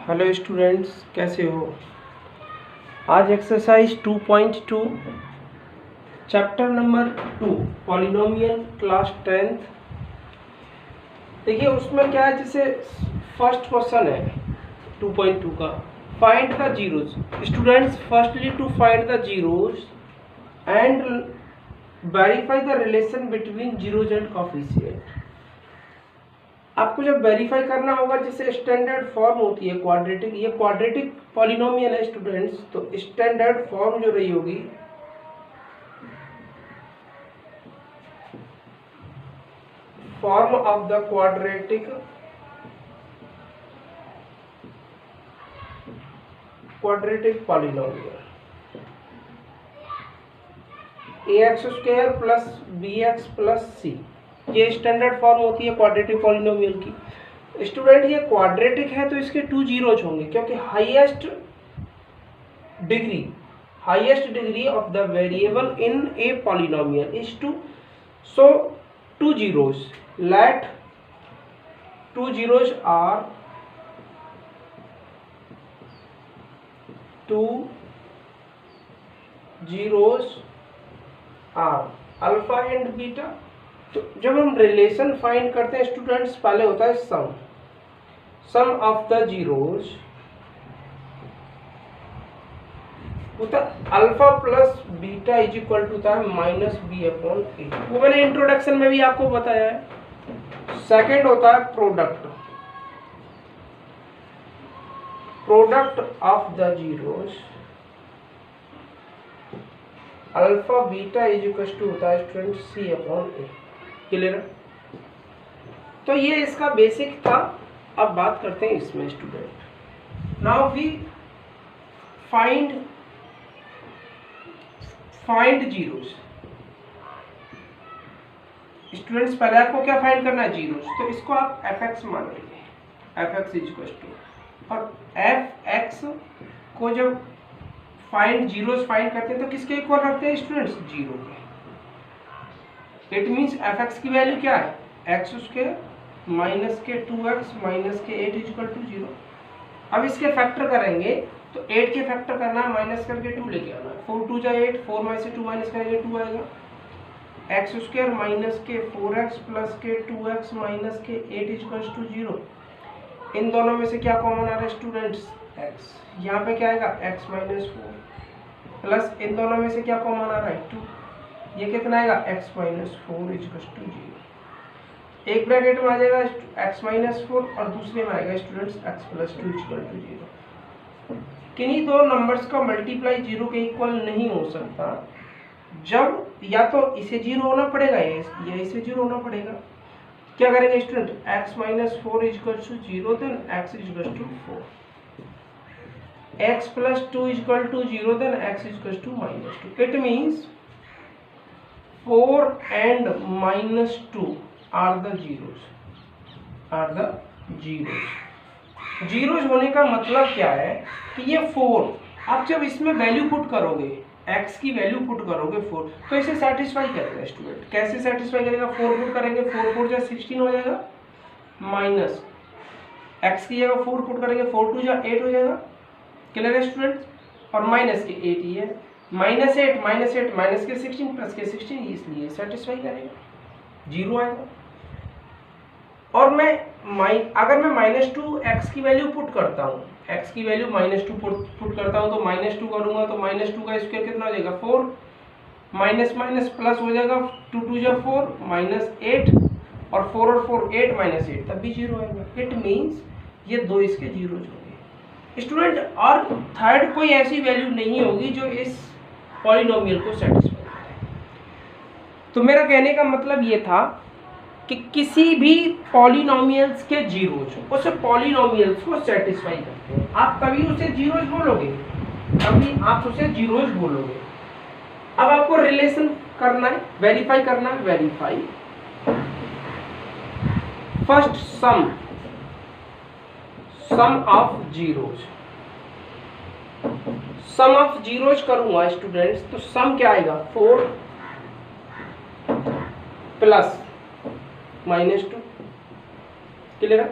Hello students, कैसे हो। आज exercise 2.2 chapter number 2 polynomial class 10th। देखिए उसमें क्या है, जैसे फर्स्ट क्वेश्चन है 2.2 का, find the zeros. Students, firstly to find the zeros and verify the relation between zeros and coefficient. आपको जब वेरीफाई करना होगा, जैसे स्टैंडर्ड फॉर्म होती है क्वाड्रेटिक, ये क्वाड्रेटिक पॉलिनोमियल है स्टूडेंट्स, तो स्टैंडर्ड फॉर्म जो रही होगी form of the quadratic polynomial ax² plus bx plus c, ये स्टैंडर्ड फॉर्म होती है क्वाड्रेटिक पॉलिनोमियल की। स्टूडेंट ये क्वाड्रेटिक है तो इसके 2 जीरोज होंगे, क्योंकि highest degree of the variable in a polynomial is 2, so 2 zeros, let 2 zeros are 2 zeros are alpha and beta. तो जब हम रिलेशन फाइंड करते हैं स्टूडेंट्स, पहले होता है सम ऑफ द जीरोज होता है alpha plus beta is equal to होता है माइनस बी अपॉन ए, वो मैंने इंट्रोडक्शन में भी आपको बताया है। सेकंड होता है product of the zeros alpha beta is equal to होता है student C upon A. Clear? तो ये इसका बेसिक था। अब बात करते हैं इसमें student. Now we find zeros. Students पहले आपको क्या फाइंड करना है? जीरोस। तो इसको आप fx मान लीजिए, fx इज इक्वल टू, और fx को जब जीरोस फाइंड करते हैं तो किसके इक्वल रखते हैं स्टूडेंट्स? जीरो के। इट मीन्स fx की वैल्यू क्या है? x² माइनस के 2x माइनस के 8 इज इक्वल टू 0। अब इसके फैक्टर करेंगे तो 8 के फैक्टर करना है, माइनस करके 2 लेके आना है। 4 2 जा 8, 4 में से 2 माइनस करेंगे 2 आएगा। x² माइनस के 4x प्लस के 2x माइनस के 8 इज इक्वल टू 0। इन दोनों में से क्या कॉमन आ रहा है स्टूडेंट्स? x। यहाँ पे क्या आएगा? x माइनस 4 प्लस इन दोनों में से क्या कॉमन आ रहा है? 2। ये कितना आएगा? x minus 4 is equal to 0। एक ब्रैकेट में आ जाएगा x माइनस 4 और दूसरे में आएगा students x plus 2 is equal to 0। किन्हीं दो नंबर्स का मल्टीप्लाई 0 के इक्वल नहीं हो सकता, जब या तो इसे 0 होना पड़ेगा या इसे 0 होना पड़ेगा। क्या करेंगे student? x minus 4 is equal to 0, then x is equal to 4, x plus 2 is equal to 0, then x is equal to minus 2। It means 4 and minus 2 are the zeros। Zeros होने का मतलब क्या है कि ये 4, आप जब इसमें वैल्यू पुट करोगे, x की वैल्यू पुट करोगे 4, तो इसे सेटिस्फाई करेगा स्टूडेंट। कैसे सेटिस्फाई करेगा? 4 पुट करेंगे, 4 4 जा 16 हो जाएगा, माइनस x की जगह 4 पुट करेंगे, 4 2 जा 8 हो जाएगा। क्लियर है स्टूडेंट? और माइनस के 8 ही है, माइनस 8 माइनस के 16 प्लस के 16, इसलिए सेटिस्फाई करेगा, 0 आएगा। और अगर मैं माइनस 2 एक्स की वैल्यू पुट करता हूँ, एक्स की वैल्यू माइनस 2 पुट करता हूँ, तो माइनस 2 करूँगा तो माइनस 2 का स्क्वायर कितना हो जाएगा? 4, माइनस माइनस प्लस हो जाएगा, 2 2 जा 4 माइनस 8, और 4 और 4 8 माइनस 8, तब भी 0 आएगा। इट मीन्स ये दो इसके जीरोज होंगे स्टूडेंट, और थर्ड कोई ऐसी वैल्यू नहीं होगी जो इस पॉलिनोमियल को सेटिस्फाई करे। तो मेरा कहने का मतलब ये था कि किसी भी पॉलिनोमियल्स के जीरोज उस पॉलिनोमियल्स को सेटिस्फाई करते हैं, आप तभी उसे जीरोज बोलोगे, अब आपको रिलेशन करना है, वेरीफाई करना है। Verify first sum of zeros करूंगा स्टूडेंट्स, तो सम क्या आएगा? 4 प्लस माइनस 2। क्लियर है?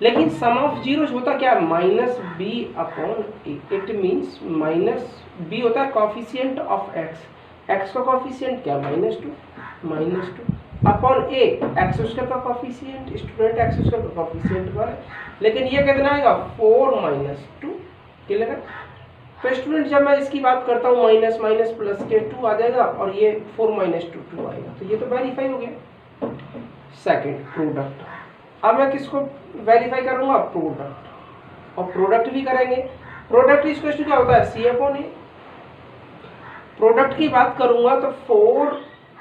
लेकिन सम ऑफ जीरोस होता क्या है, minus B upon A. It means minus B होता है कॉफिशिएंट ऑफ एक्स, एक्स का कॉफिशिएंट क्या, -2 अपॉन ए, एक्स स्क्वायर का कॉफिशिएंट, स्टूडेंट एक्स स्क्वायर का कॉफिशिएंट पर, लेकिन ये कितना आएगा 4 - 2, क्लियर है। तो स्टूडेंट जब मैं इसकी बात करता हूँ माइनस माइनस प्लस के 2 आ जाएगा और ये 4 - 2 आएगा, तो ये तो वेरीफाई हो गया। सेकंड प्रोडक्ट, अब मैं किसको वेरीफाई करूंगा, प्रोडक्ट, और प्रोडक्ट भी करेंगे। प्रोडक्ट इसको क्या होता है, सी अपॉन ए। प्रोडक्ट की बात करूंगा तो 4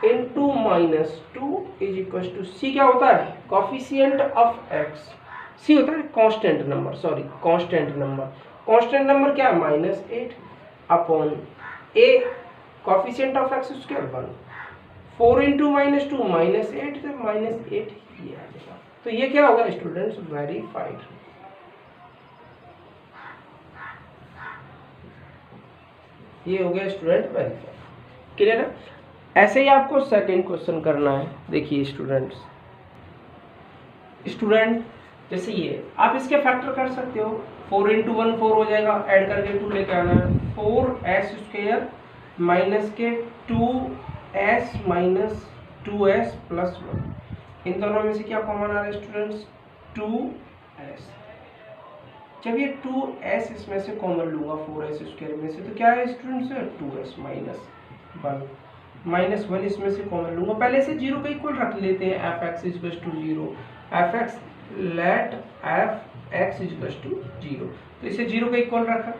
× -2 = सी क्या होता है, कॉफिशिएंट ऑफ एक्स। सी होता है constant number, sorry constant number. Constant number क्या है, -8 upon A coefficient of x square 1। 4 × -2 -8, तो -8 ये आ जाएगा। तो ये क्या होगा स्टूडेंट्स, वेरीफाइड। ये हो गया स्टूडेंट वेरीफाइड, क्लियर है। ऐसे ही आपको सेकंड क्वेश्चन करना है। देखिए स्टूडेंट जैसे ये आप इसके फैक्टर कर सकते हो। 4 × 1 4 हो जाएगा, ऐड करके 2 लेके आना है। 4s² माइनस के 2s - 2s + 1, इन दोनों में से क्या कॉमन आ रहा है स्टूडेंट्स, 2s। जब ये 2s इसमें से कॉमन लूंगा 4s² में से, तो क्या है स्टूडेंट्स, 2s - 1 -1 इसमें से कॉमन लूंगा। पहले से 0 का इक्वल रख लेते हैं, fx = 0, fx लेट fx = 0, तो इसे 0 का इक्वल रखा।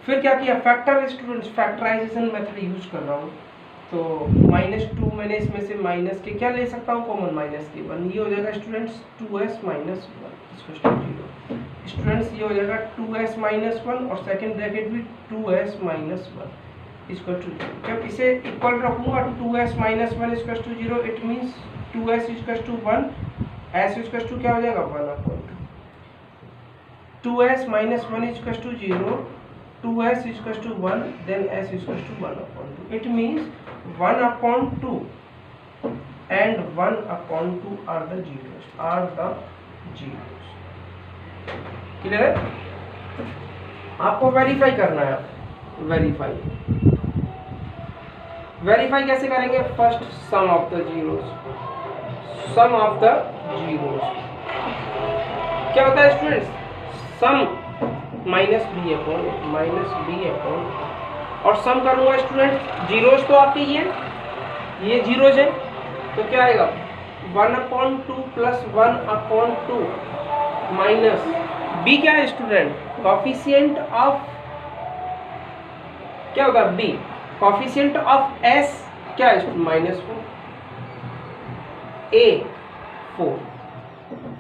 फिर क्या किया, factor students, factorisation method use कर रहा हूँ। तो -2 मैंने इसमें से माइनस के क्या ले सकता हूँ कॉमन, -1, ये हो जाएगा स्टूडेंट्स 2s - 1 = 0। स्टूडेंट्स ये हो जाएगा 2s - 1 और सेकंड ब्रैकेट भी 2s - 1 = 0। जब इसे इक्वल रखूंगा 2s - 1 = 0, it means 2s = 1, s = क्या हो जाएगा 1/2। 2s - 1 = 0, 2s = 1, then s = 1/2। It means 1/2 and 1/2 are the zeros। Clear है। आपको वेरीफाई करना है। वेरीफाई कैसे करेंगे, first sum of the zeros. क्या होता है स्टूडेंट्स, सम -b अपॉन, और सम करूंगा स्टूडेंट, जीरोस तो आपके ये जीरोस है, तो क्या आएगा 1/2 + 1/2 माइनस b क्या है स्टूडेंट, कॉफिशिएंट ऑफ, क्या होगा b, कॉफिशिएंट ऑफ s क्या है -4, a 4,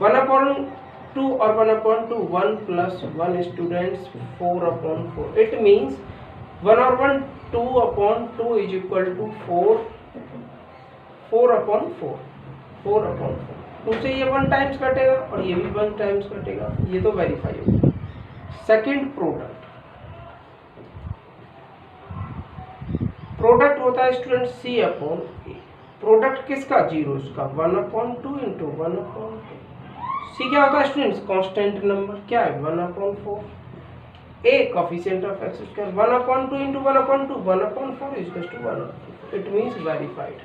1/2 और 1/2 1 + 1 स्टूडेंट्स 4/4। इट मींस 1/2 = 4, 4/4, 2 से ये 1 टाइम्स कटेगा और ये भी 1 टाइम्स कटेगा, ये तो वेरीफाई हो गया। सेकंड प्रोडक्ट होता है स्टूडेंट C/A। प्रोडक्ट किसका, जीरोस का, 1/2 × 1/2। C क्या होता है स्टूडेंट्स, कांस्टेंट नंबर, क्या है 1/4। A coefficient of x square, 1/2 × 1/2 1/4 = 1/2। It means verified.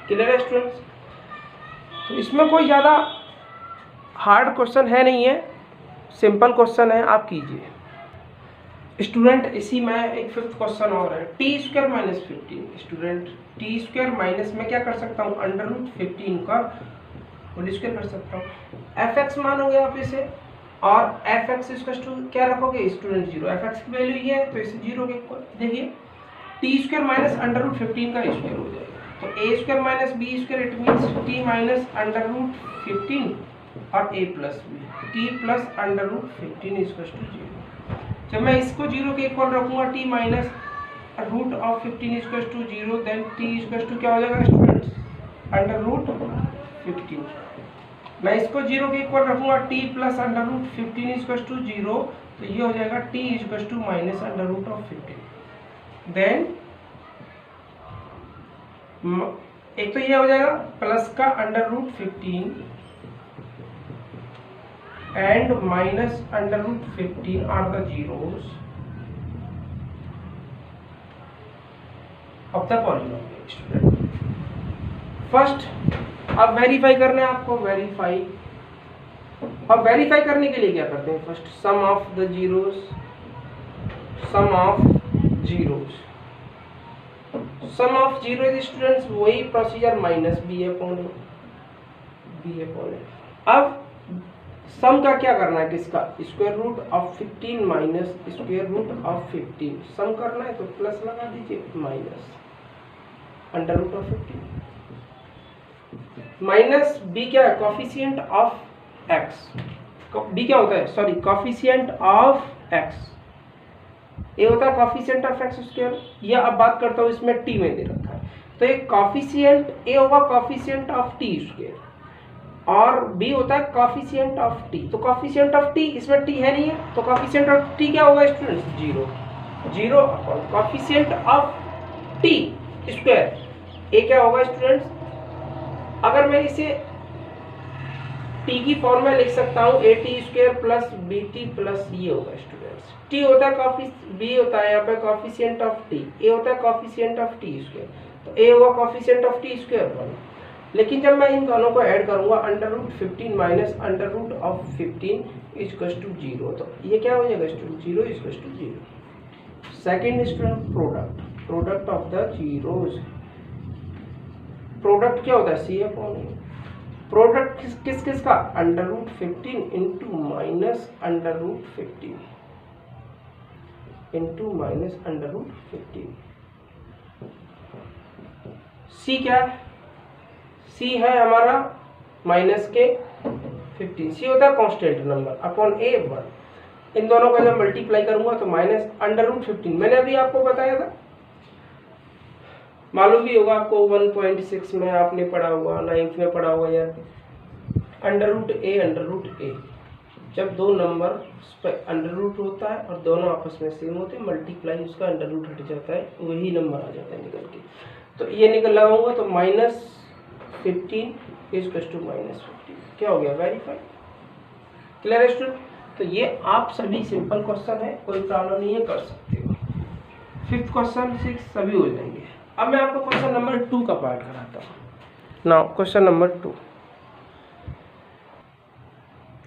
Clear है स्टूडेंट्स। तो इसमें कोई ज़्यादा हार्ड क्वेश्चन है नहीं है, सिंपल क्वेश्चन है, आप कीजिए स्टूडेंट। इसी में एक फिफ्थ क्वेश्चन और है, t² - 15। स्टूडेंट t² माइनस में क्या कर सकता हूँ, √15 का होल स्क्वायर कर सकता हूँ। fx मानोगे आप इसे, और fx = क्या रखोगे स्टूडेंट 0, fx की वैल्यू ये है तो इसे 0 के इक्वल। देखिए t² - √15 का स्क्वायर हो जाएगा, तो a² - b², it means t - √15 और a + b, t + √15 = 0। जब मैं इसको 0 के इक्वल रखूंगा, t - √15 = 0, देन t क्या हो जाएगा स्टूडेंट्स, √15। मैं इसको 0 के इक्वल रखूंगा, t + √15 = 0, तो ये हो जाएगा t - √15। देन एक तो ये हो जाएगा प्लस का √15 and minus under root 15 are the zeros of the polynomial student. First अब वेरीफाई करना है आपको, वेरीफाई। अब वेरीफाई करने के लिए क्या करते हैं, first sum of the zeros, sum of zeros, sum of zero students वही procedure minus B upon A. अब सम का क्या करना है, किसका, square root of 15 minus square root of 15, sum करना है तो प्लस लगा दीजिए, minus under root of 15 minus B क्या है, कॉफिशिएंट ऑफ एक्स, बी क्या होता है, सॉरी कॉफिशिएंट ऑफ एक्स, ये होता है कॉफिशिएंट ऑफ एक्स स्क्वायर। या अब बात करता हूँ इसमें टी में दे रखा है, तो ये कॉफिशिएंट ए होगा कॉफिशिएंट ऑफ टी स्क्वायर, और बी होता है कॉफिशिएंट ऑफ टी। तो कॉफिशिएंट ऑफ टी, इसमें टी है नहीं है, तो कॉफिशिएंट ऑफ टी क्या होगा students, zero, zero upon coefficient of T square, A क्या होगा स्टूडेंट्स, अगर मैं इसे टी की फॉर्म में लिख सकता हूँ A T square plus B T plus ये होगा स्टूडेंट्स, टी होता है बी होता है यहाँ पे कॉफिशिएंट ऑफ टी, ए होता है कॉफिशिएंट ऑफ टी स्क्वायर, तो ए होगा कॉफिशिएंट ऑफ टी स्क्वायर 1। लेकिन जब मैं इन दोनों को ऐड करूंगा under root 15 minus under root of 15 equals to 0, तो ये क्या हो जाएगा student, 0 equals to 0। Second student product, product of the zeros, product क्या होता है, सी अपॉन ए। प्रोडक्ट किस किस का, under root 15 into minus under root 15 into minus under root 15। C क्या है, सी है हमारा माइनस के 15, सी होता है कांस्टेंट नंबर अपॉन ए 1। इन दोनों का जब मल्टीप्लाई करूंगा तो माइनस अंडर रूट 15, मैंने अभी आपको बताया था, मालूम भी होगा आपको, 1.6 में आपने पढ़ा होगा, 9th में पढ़ा होगा यार, अंडर रूट ए, जब दो नंबर अंडर रूट होता है और दोनों आपस में सेम होते हैं, मल्टीप्लाई उसका अंडर रूट हट जाता है, वही नंबर आ जाता है निकल के। तो ये निकल लगाऊंगा तो माइनस 15 इक्वल्स टू माइनस 15, क्या हो गया, वेरीफाई। क्लियर है स्टूडेंट, तो ये आप सभी सिंपल क्वेश्चन है, कोई प्रॉब्लम नहीं है, कर सकते हो। 5th क्वेश्चन 6 सभी हो जाएंगे। अब मैं आपको क्वेश्चन नंबर 2 का पार्ट कराता हूँ। Now question number 2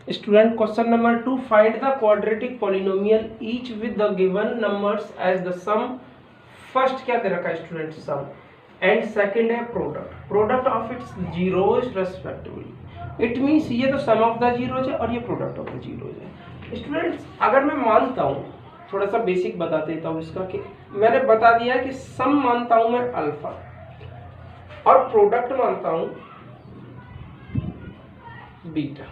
student, question number 2, find the quadratic polynomial each with the given numbers as the sum. First क्या दे रखा है स्टूडेंट, सम, एंड सेकंड है product, product of its zeros respectively. It means ये तो sum of the zeros है और ये प्रोडक्ट ऑफ द जीरोज है। स्टूडेंट्स अगर मैं मानता हूँ, थोड़ा सा बेसिक बता देता हूँ इसका, कि मैंने बता दिया कि सम मानता हूँ मैं अल्फा और प्रोडक्ट मानता हूँ बीटा।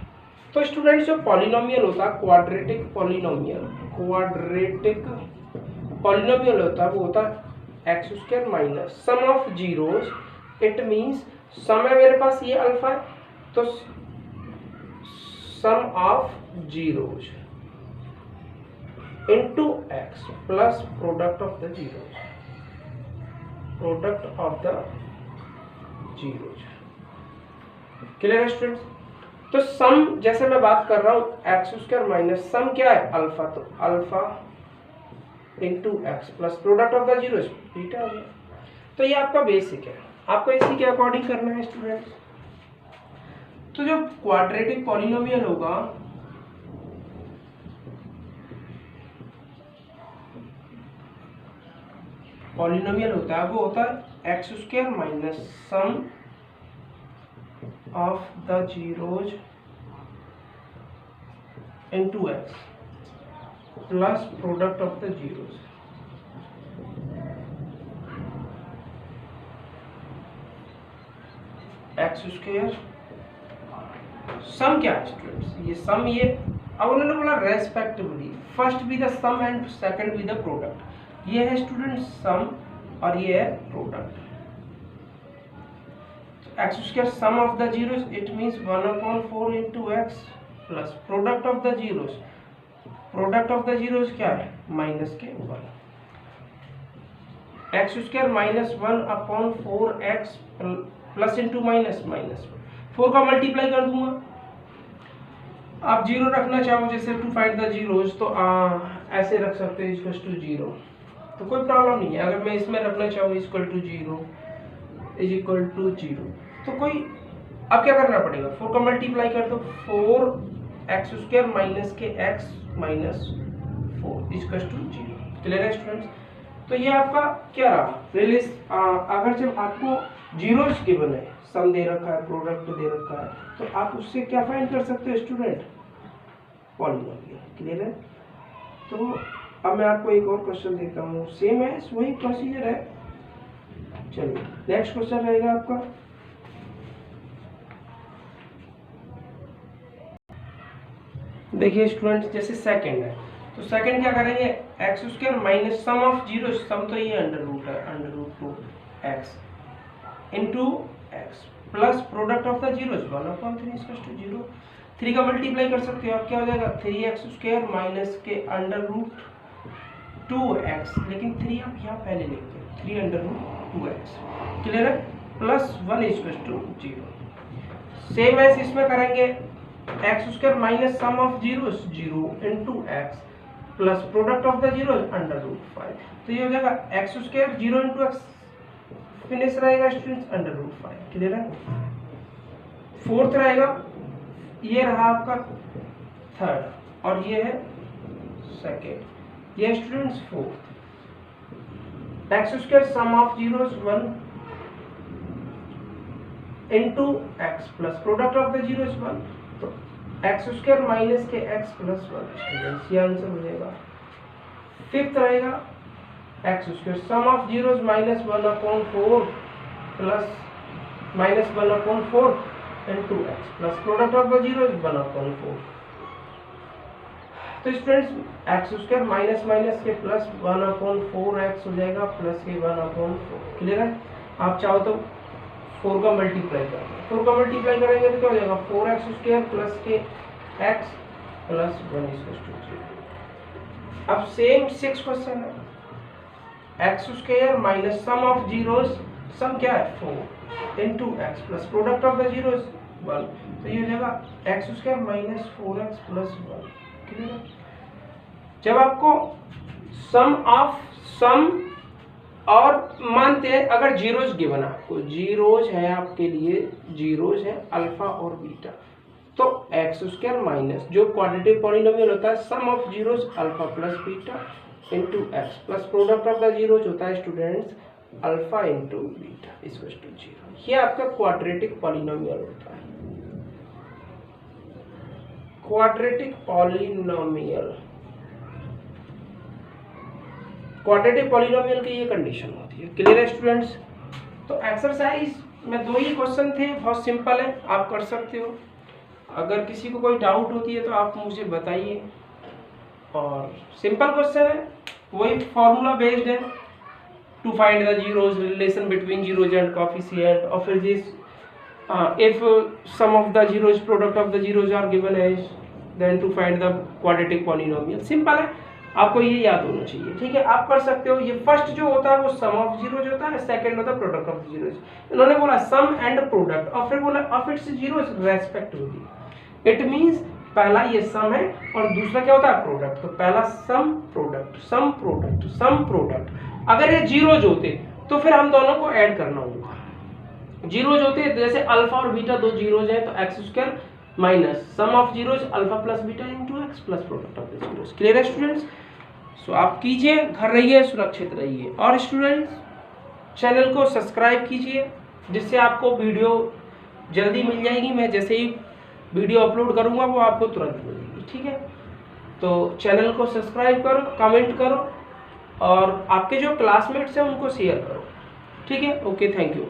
तो स्टूडेंट्स जो पॉलिनोमियल होता है, क्वाड्रेटिक पॉलिनोमियल होता है, वो होता है x square minus sum of zeros. It means sum है मेरे पास, ये अल्फा है, तो sum of zeros into x plus product of the zeros, product of the zeros। Clear है स्टूडेंट्स, तो सम जैसे मैं बात कर रहा हूं एक्स स्क्वायर माइनस सम क्या है अल्फा, तो alpha into x plus product of the zeros beta हो गया। तो ये आपका बेसिक है, आपको इसी के अकॉर्डिंग करना है स्टूडेंट्स। तो जो क्वाड्रेटिक पॉलिनोमियल होगा, पॉलिनोमियल होता है, वो होता है x square minus sum of the zeros into x plus product of the zeros. X square sum क्या है स्टूडेंट्स, ये सम, ये अब उन्होंने बोला respectively, first be the sum and second be the product. ये है स्टूडेंट सम और ये है product. X square sum of the zeros, it means 1/4 into x plus product of the zeros, product of the zeros क्या है minus के 1, x square minus 1/4 x plus into minus minus 4 का multiply कर दूंगा। आप जीरो रखना चाहो जैसे टू फाइंड द जीरोज तो ऐसे रख सकते हो इक्वल टू जीरो, तो कोई प्रॉब्लम नहीं है। अगर मैं इसमें रखना चाहूँ equal to zero is equal to zero तो कोई, अब क्या करना पड़ेगा, 4 का मल्टीप्लाई कर दो, 4x² माइनस के x minus 4 equal to zero. Clear है स्टूडेंट्स? तो ये आपका क्या रहा रिलीज। अगर जब आपको जीरोस गिवन है, सम दे रखा है, प्रोडक्ट दे रखा है, तो आप उससे क्या फाइंड कर सकते हो स्टूडेंट, पॉलिनोमियल। क्लियर है? तो अब मैं आपको एक और क्वेश्चन देता हूँ, सेम है, वही प्रोसीजर है। चलिए नेक्स्ट क्वेश्चन रहेगा आपका, देखिए स्टूडेंट्स जैसे सेकंड है, तो सेकंड क्या करेंगे, x² minus sum of zero, sum तो ये अंडर रूट है, under root 2x into x plus product of the zeros 1/3 equal to 0। 3 का मल्टीप्लाई कर सकते हो आप, क्या हो जाएगा 3x² माइनस के अंडर रूट 2x, लेकिन 3 आप यहाँ पहले लिखते हो, 3 अंडर रूट 2x। क्लियर है? Plus 1 equal to 0। Same as इसमें करेंगे, x² minus sum of zeros 0 into x plus product of the zeros under root 5, तो ये हो जाएगा x² 0 इंटू एक्स फिनिश रहेगा स्टूडेंट्स अंडर रूट 5। क्लियर है? Fourth रहेगा, ये रहा आपका थर्ड और ये है सेकेंड, ये students fourth. x² sum of zeros 1 into x plus product of the zeros 1, तो x² माइनस के x प्लस 1 स्टूडेंट्स, ये आंसर हो जाएगा। फिफ्थ रहेगा x² sum of zeros minus 1/4 plus minus 1/4 into x plus product of the zeros 1/4, तो students x² minus minus के plus 1/4x हो जाएगा प्लस के 1/4। क्लियर है? आप चाहो तो 4 का मल्टीप्लाई कर दो, 4 का मल्टीप्लाई करेंगे तो क्या हो जाएगा 4x² प्लस के x प्लस 1 इक्वल टू 0। अब सेम 6 क्वेश्चन है, x² minus sum of zeros, sum क्या है 4 into x plus product of the zeros 1, तो ये हो जाएगा x² minus 4x plus 1। Clear है? जब आपको सम और मानते हैं अगर जीरोज गिवन, आपको जीरोज है, आपके लिए जीरोज है अल्फा और बीटा, तो x² माइनस जो क्वाड्रेटिक पॉलिनोमियल होता है sum of zeros alpha plus beta into x plus product of the zeros होता है students alpha into beta equal to 0। ये आपका क्वाड्रेटिक पॉलिनोमियल होता है, क्वाड्रेटिक पॉलिनोमियल। क्वाड्रेटिक पॉलिनोमियल की ये कंडीशन होती है। क्लियर है स्टूडेंट्स? तो एक्सरसाइज में 2 ही क्वेश्चन थे, बहुत सिंपल है, आप कर सकते हो। अगर किसी को कोई डाउट होती है तो आप मुझे बताइए, और सिंपल क्वेश्चन है, वही फॉर्मूला बेस्ड है, to find the zeros, relation between zeros and coefficient, और फिर this if sum of the zeros product of the zeros are given as then to find the quadratic polynomial। Simple है, आपको ये याद होना चाहिए। ठीक है, आप कर सकते हो। ये फर्स्ट जो होता है वो सम ऑफ जीरोज होता है, सेकंड होता है प्रोडक्ट ऑफ जीरोज। इन्होंने बोला सम एंड प्रोडक्ट और फिर बोला of its zeros respectively. It means पहला ये सम है और दूसरा क्या होता है प्रोडक्ट। तो पहला some product, some product, some product. अगर ये जीरोज होते तो फिर हम दोनों को ऐड करना होगा। जीरोज होते हैं जैसे अल्फा और बीटा, 2 जीरोज है, तो x² minus sum of zeros alpha plus beta into x plus product of the zeros. Clear है स्टूडेंट्स? सो आप कीजिए, घर रहिए, सुरक्षित रहिए, और स्टूडेंट्स चैनल को सब्सक्राइब कीजिए जिससे आपको वीडियो जल्दी मिल जाएगी। मैं जैसे ही वीडियो अपलोड करूंगा वो आपको तुरंत मिलेगी। ठीक है, तो चैनल को सब्सक्राइब करो, कमेंट करो, और आपके जो क्लासमेट्स हैं उनको शेयर करो। ठीक है, ओके, थैंक यू।